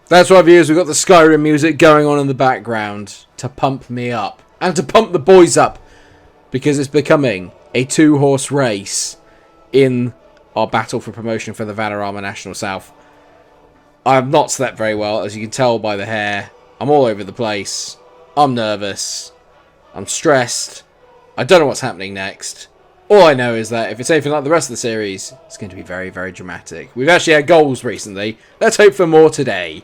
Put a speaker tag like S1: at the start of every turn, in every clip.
S1: That's right, viewers. We've got the Skyrim music going on in the background to pump me up and to pump the boys up because it's becoming a two-horse race in our battle for promotion for the Vanarama National South. I have not slept very well, as you can tell by the hair. I'm all over the place. I'm nervous. I'm stressed. I don't know what's happening next. All I know is that if it's anything like the rest of the series, it's going to be very, very dramatic. We've actually had goals recently. Let's hope for more today.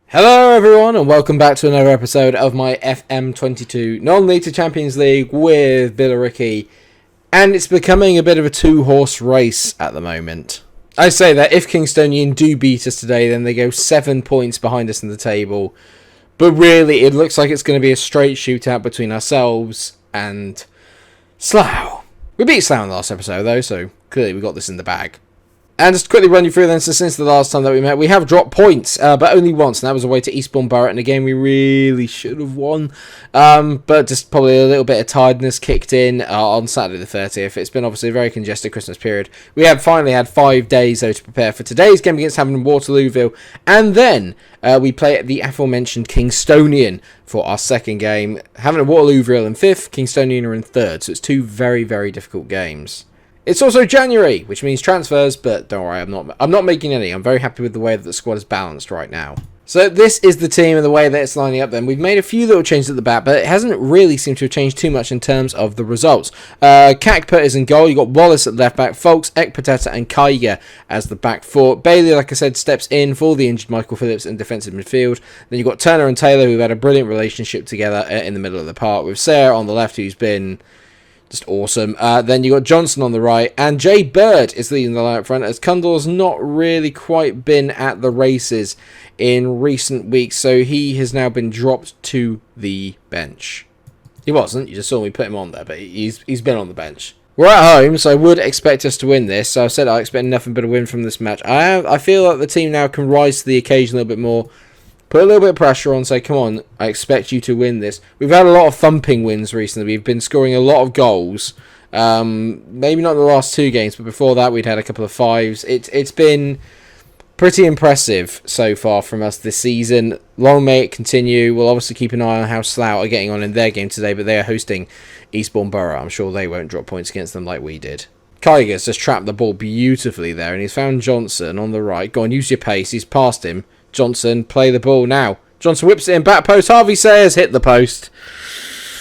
S1: Hello everyone and welcome back to another episode of my FM22 non-league to Champions League with Billericay, and it's becoming a bit of a two-horse race at the moment. I say that if Kingstonian do beat us today, then they go 7 points behind us in the table, but really it looks like it's going to be a straight shootout between ourselves and Slough. We beat Slough in the last episode though, so clearly we got this in the bag. And just to quickly run you through then, so since the last time that we met, we have dropped points, but only once, and that was away to Eastbourne Borough, and a game we really should have won, but just probably a little bit of tiredness kicked in on Saturday the 30th. It's been obviously a very congested Christmas period. We have finally had 5 days, though, to prepare for today's game against Hampton and Waterlooville, and then we play at the aforementioned Kingstonian for our second game. Hampton and Waterlooville in 5th, Kingstonian are in 3rd, so it's two very, very difficult games. It's also January, which means transfers, but don't worry, I'm not making any. I'm very happy with the way that the squad is balanced right now. So this is the team and the way that it's lining up then. We've made a few little changes at the back, but it hasn't really seemed to have changed too much in terms of the results. Kakput is in goal. You've got Wallace at left back, Folks, Ekpateta and Kaiga as the back four. Bailey, like I said, steps in for the injured Michael Phillips in defensive midfield. Then you've got Turner and Taylor, who've had a brilliant relationship together in the middle of the park, with Sarah on the left, who's been just awesome. Then you got Johnson on the right, and Jay Bird is leading the line up front, as Cundall's not really quite been at the races in recent weeks, so he has now been dropped to the bench. He wasn't, you just saw me put him on there, but he's been on the bench. We're at home, so I would expect us to win this. So I said I expect nothing but a win from this match. I feel like the team now can rise to the occasion a little bit more. Put a little bit of pressure on, say, come on, I expect you to win this. We've had a lot of thumping wins recently. We've been scoring a lot of goals. Maybe not the last 2 games, but before that we'd had a couple of 5s. It's been pretty impressive so far from us this season. Long may it continue. We'll obviously keep an eye on how Slough are getting on in their game today, but they are hosting Eastbourne Borough. I'm sure they won't drop points against them like we did. Kaiga's just trapped the ball beautifully there, and he's found Johnson on the right. Go on, use your pace. He's passed him. Johnson, play the ball now. Johnson whips it in, back post. Harvey Sayers hit the post.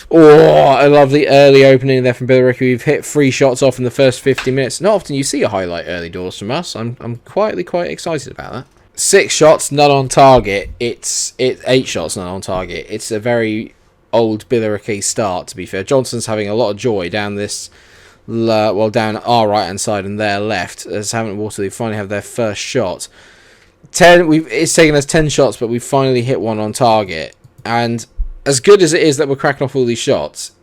S1: Oh, a lovely early opening there from Billericay. We've hit 3 shots off in the first 50 minutes. Not often you see a highlight early doors from us. I'm quietly quite excited about that. 6 shots, none on target. It's 8 shots, none on target. It's a very old Billericay start, to be fair. Johnson's having a lot of joy down this, down our right hand side and their left, as Hampton and Waterloo finally have their first shot. It's taken us 10 shots, but we've finally hit one on target. And as good as it is that we're cracking off all these shots,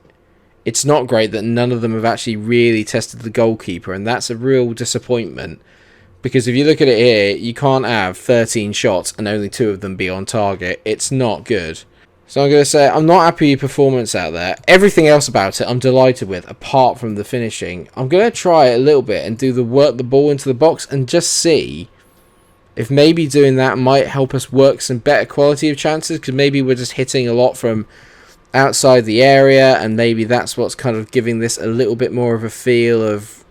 S1: it's not great that none of them have actually really tested the goalkeeper, and that's a real disappointment. Because if you look at it here, you can't have 13 shots and only 2 of them be on target. It's not good. So I'm going to say, I'm not happy with your performance out there. Everything else about it, I'm delighted with, apart from the finishing. I'm going to try it a little bit and work the ball into the box and just see if maybe doing that might help us work some better quality of chances, because maybe we're just hitting a lot from outside the area, and maybe that's what's kind of giving this a little bit more of a feel of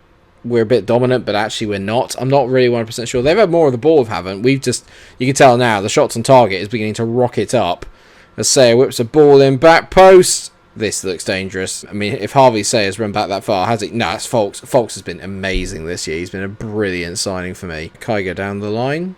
S1: we're a bit dominant, but actually we're not. I'm not really 100% sure. They've had more of the ball, haven't. You can tell now the shots on target is beginning to rocket up. As Sayer whips a ball in, back post. This looks dangerous. I mean, if Harvey Sayers run back that far, has he? No, it's Folks. Folks has been amazing this year. He's been a brilliant signing for me. Kaiga down the line.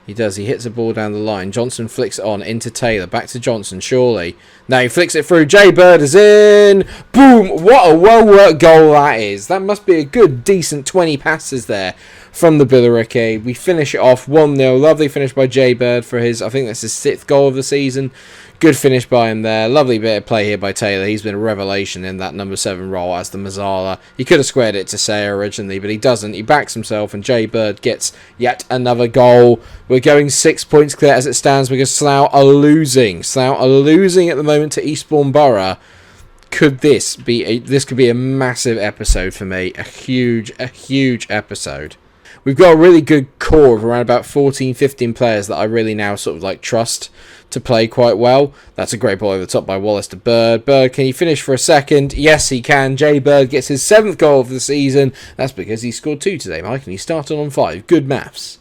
S1: He does. He hits the ball down the line. Johnson flicks it on into Taylor. Back to Johnson, surely. Now he flicks it through. Jay Bird is in. Boom. What a well-worked goal that is. That must be a good, decent 20 passes there from the Billericay. We finish it off 1-0. Lovely finish by Jay Bird for his, I think that's his 6th goal of the season. Good finish by him there. Lovely bit of play here by Taylor. He's been a revelation in that number 7 role as the Mazzala. He could have squared it to Sayer originally, but he doesn't. He backs himself, and Jay Bird gets yet another goal. We're going 6 points clear as it stands because Slough are losing. Slough are losing at the moment to Eastbourne Borough. Could this be this could be a massive episode for me. A huge episode. We've got a really good core of around about 14-15 players that I really now sort of like trust to play quite well. That's a great ball over the top by Wallace to Bird. Bird, can he finish for a second? Yes, he can. Jay Bird gets his 7th goal of the season. That's because he scored 2 today, Mike, and he started on 5. Good maths.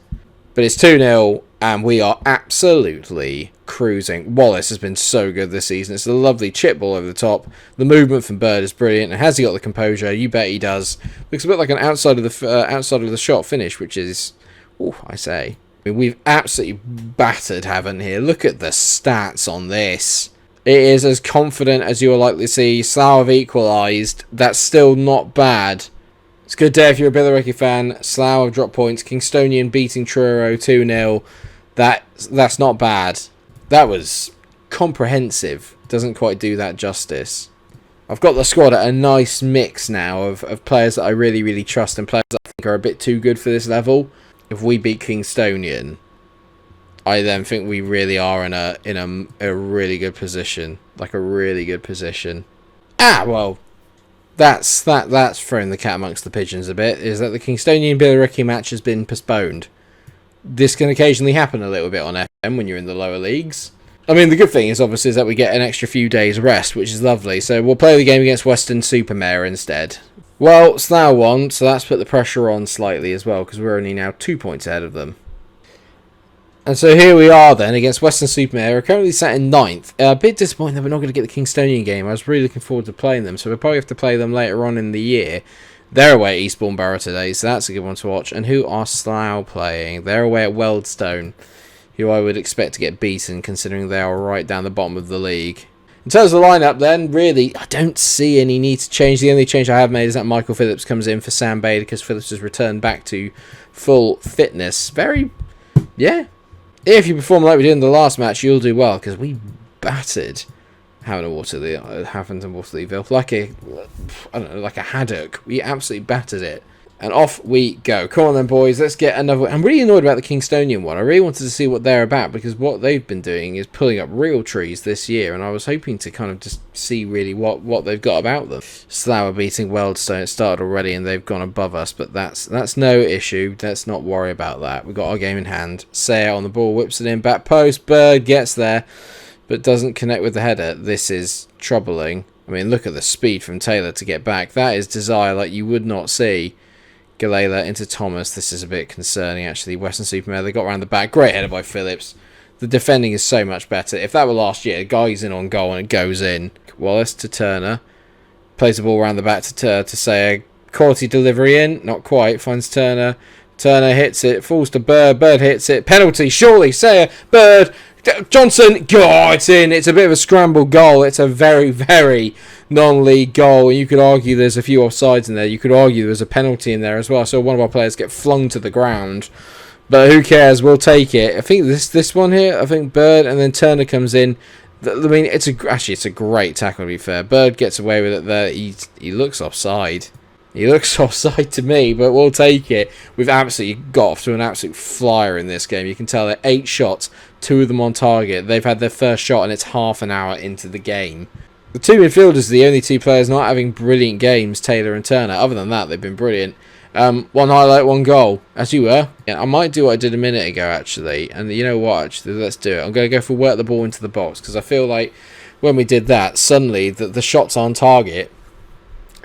S1: But it's 2-0, and we are absolutely cruising. Wallace has been so good this season. It's a lovely chip ball over the top. The movement from Bird is brilliant. And has he got the composure? You bet he does. Looks a bit like an outside of the shot finish, which is, I say. I mean, we've absolutely battered Havant here. Look at the stats on this. It is as confident as you are likely to see. Slough have equalised. That's still not bad. It's a good day if you're a Billericay fan. Slough have dropped points. Kingstonian beating Truro 2-0. That's not bad. That was comprehensive. Doesn't quite do that justice. I've got the squad at a nice mix now of players that I really trust and players that I think are a bit too good for this level. If we beat Kingstonian, I then think we really are in a really good position. Like a really good position. Well, that's throwing the cat amongst the pigeons a bit, is that the Kingstonian Billericay match has been postponed. This can occasionally happen a little bit on FM when you're in the lower leagues. I mean, the good thing is obviously is that we get an extra few days rest, which is lovely. So we'll play the game against Weston-super-Mare instead. Well, Slough won, so that's put the pressure on slightly as well, because we're only now 2 points ahead of them. And so here we are then against Weston-super-Mare. We're currently sat in 9th. A bit disappointed that we're not going to get the Kingstonian game. I was really looking forward to playing them, so we'll probably have to play them later on in the year. They're away at Eastbourne Borough today, so that's a good one to watch. And who are Slough playing? They're away at Wealdstone, who I would expect to get beaten, considering they are right down the bottom of the league. In terms of the lineup, then, really, I don't see any need to change. The only change I have made is that Michael Phillips comes in for Sam Bader, because Phillips has returned back to full fitness. If you perform like we did in the last match, you'll do well, because we battered Havant and Waterleeville like a haddock. We absolutely battered it, and off we go. Come on then, boys, let's get another. I'm really annoyed about the Kingstonian one. I really wanted to see what they're about, because what they've been doing is pulling up real trees this year, and I was hoping to kind of just see really what they've got about them. Slough are beating Wealdstone. It started already, and they've gone above us, but that's no issue. Let's not worry about that. We've got our game in hand. Sayer on the ball, whips it in, back post. Bird gets there, but doesn't connect with the header. This is troubling. I mean, look at the speed from Taylor to get back. That is desire like you would not see. Galela into Thomas. This is a bit concerning, actually. Weston-super-Mare, they got around the back. Great header by Phillips. The defending is so much better. If that were last year, a guy's in on goal and it goes in. Wallace to Turner. Plays the ball around the back to Sayer. Quality delivery in. Not quite. Finds Turner. Turner hits it. Falls to Bird. Bird hits it. Penalty, surely. Sayer. Bird. Johnson, it's in. It's a bit of a scramble goal. It's a very non-league goal, and you could argue there's a few offsides in there. You could argue there was a penalty in there as well. So one of our players get flung to the ground, but who cares? We'll take it. I think this one here. I think Bird and then Turner comes in. I mean, it's a great tackle, to be fair. Bird gets away with it there. He looks offside. He looks offside to me, but we'll take it. We've absolutely got off to an absolute flyer in this game. You can tell they're 8 shots, 2 of them on target. They've had their first shot, and it's half an hour into the game. The 2 midfielders are the only 2 players not having brilliant games, Taylor and Turner. Other than that, they've been brilliant. 1 highlight, 1 goal, as you were. Yeah, I might do what I did a minute ago, actually. And you know what, actually, let's do it. I'm going to go for work the ball into the box, because I feel like when we did that, suddenly the shots on target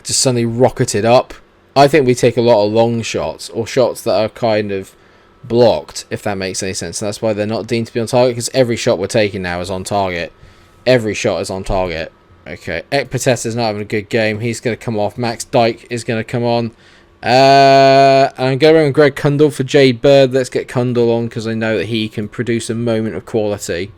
S1: just suddenly rocketed up. I think we take a lot of long shots, or shots that are kind of blocked, if that makes any sense. And that's why they're not deemed to be on target, because every shot we're taking now is on target. Every shot is on target. Okay, Ekpatessa's not having a good game. He's going to come off. Max Dyke is going to come on. I'm going with Greg Cundall for Jay Bird. Let's get Cundall on, because I know that he can produce a moment of quality.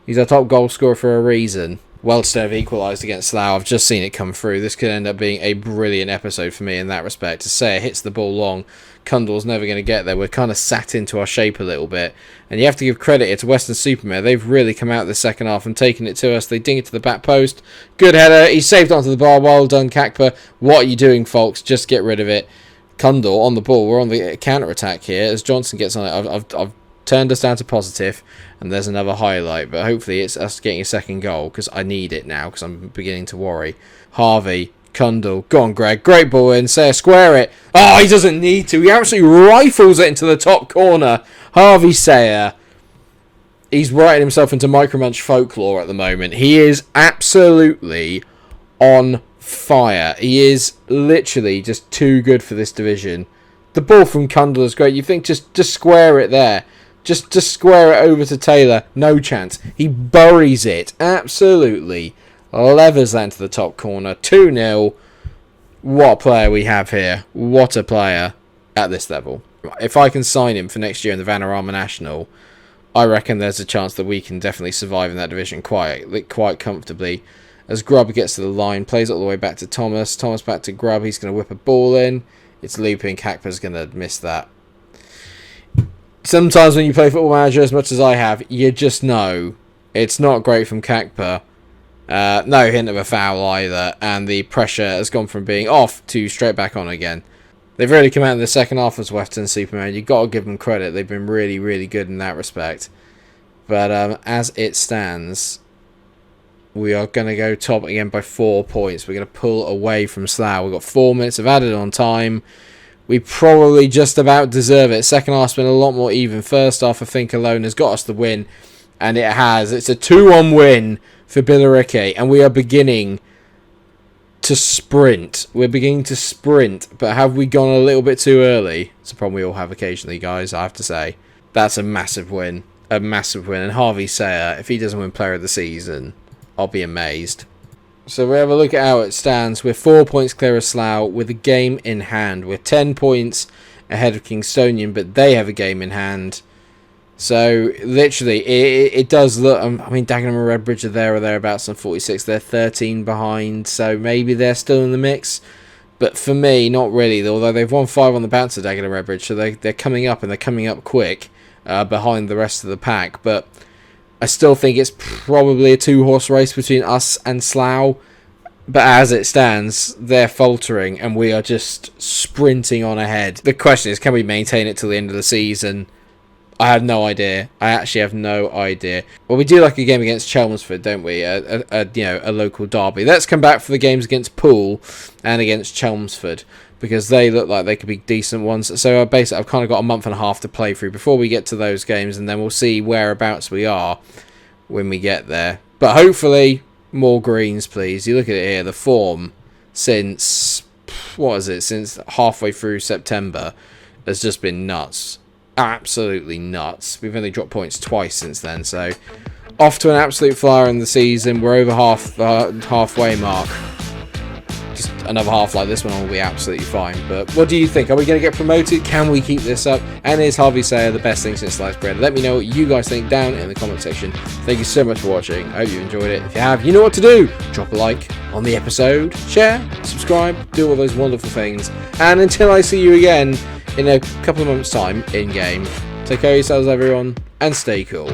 S1: He's our top goal scorer for a reason. Wealdstone have equalised against Slough. I've just seen it come through. This could end up being a brilliant episode for me in that respect. Sayer hits the ball long. Cundall's never going to get there. We're kind of sat into our shape a little bit. And you have to give credit here to Western-super-Mare. They've really come out the second half and taken it to us. They ding it to the back post. Good header. He saved onto the bar. Well done, Kakpa. What are you doing, folks? Just get rid of it. Cundall on the ball. We're on the counter-attack here as Johnson gets on it. I've turned us down to positive, and there's another highlight, but hopefully it's us getting a second goal, because I need it now, because I'm beginning to worry. Harvey, Cundall, go on Greg, great ball in, Sayer, square it. Oh, he doesn't need to, he absolutely rifles it into the top corner. Harvey Sayer, he's writing himself into Munch folklore at the moment. He is absolutely on fire. He is literally just too good for this division. The ball from Cundall is great. You think just square it there. Just square it over to Taylor. No chance. He buries it. Absolutely. Levers that into the top corner. 2-0. What a player we have here. What a player at this level. If I can sign him for next year in the Vanarama National, I reckon there's a chance that we can definitely survive in that division quite comfortably. As Grubb gets to the line, plays it all the way back to Thomas. Thomas back to Grubb. He's going to whip a ball in. It's looping. Kakpa's going to miss that. Sometimes when you play Football Manager as much as I have, you just know it's not great from Kakpa. No hint of a foul either, and the pressure has gone from being off to straight back on again. They've really come out in the second half as Western-super-Mare. You've got to give them credit. They've been really, really good in that respect. But as it stands, we are going to go top again by 4 points. We're going to pull away from Slough. We've got 4 minutes of added on time. We probably just about deserve it. Second half's been a lot more even. First half, I think, alone has got us the win. And it has. It's a 2-1 win for Billericay. And we are beginning to sprint. We're beginning to sprint. But have we gone a little bit too early? It's a problem we all have occasionally, guys, I have to say. That's a massive win. A massive win. And Harvey Sayer, if he doesn't win Player of the Season, I'll be amazed. So we have a look at how it stands. We're 4 points clear of Slough with a game in hand. We're 10 points ahead of Kingstonian, but they have a game in hand. So literally, it does look. I mean, Dagenham and Redbridge are there or thereabouts on 46. They're 13 behind, so maybe they're still in the mix. But for me, not really. Although they've won 5 on the bounce of Dagenham and Redbridge, so they're coming up, and they're coming up quick behind the rest of the pack. But I still think it's probably a 2-horse race between us and Slough. But as it stands, they're faltering and we are just sprinting on ahead. The question is, can we maintain it till the end of the season? I have no idea. I actually have no idea. Well, we do like a game against Chelmsford, don't we? A local derby. Let's come back for the games against Poole and against Chelmsford, because they look like they could be decent ones. So basically, I've kind of got a month and a half to play through before we get to those games, and then we'll see whereabouts we are when we get there. But hopefully, more greens, please. You look at it here, the form since, since halfway through September has just been nuts. Absolutely nuts. We've only dropped points twice since then, so off to an absolute flyer in the season. We're over halfway mark. Just another half like this one will be absolutely fine. But what do you think? Are we going to get promoted? Can we keep this up? And is Harvey Sayer the best thing since sliced bread? Let me know what you guys think down in the comment section. Thank you so much for watching. I hope you enjoyed it. If you have, you know what to do. Drop a like on the episode, share, subscribe, do all those wonderful things. And until I see you again in a couple of months' time in game, take care of yourselves, everyone, and stay cool.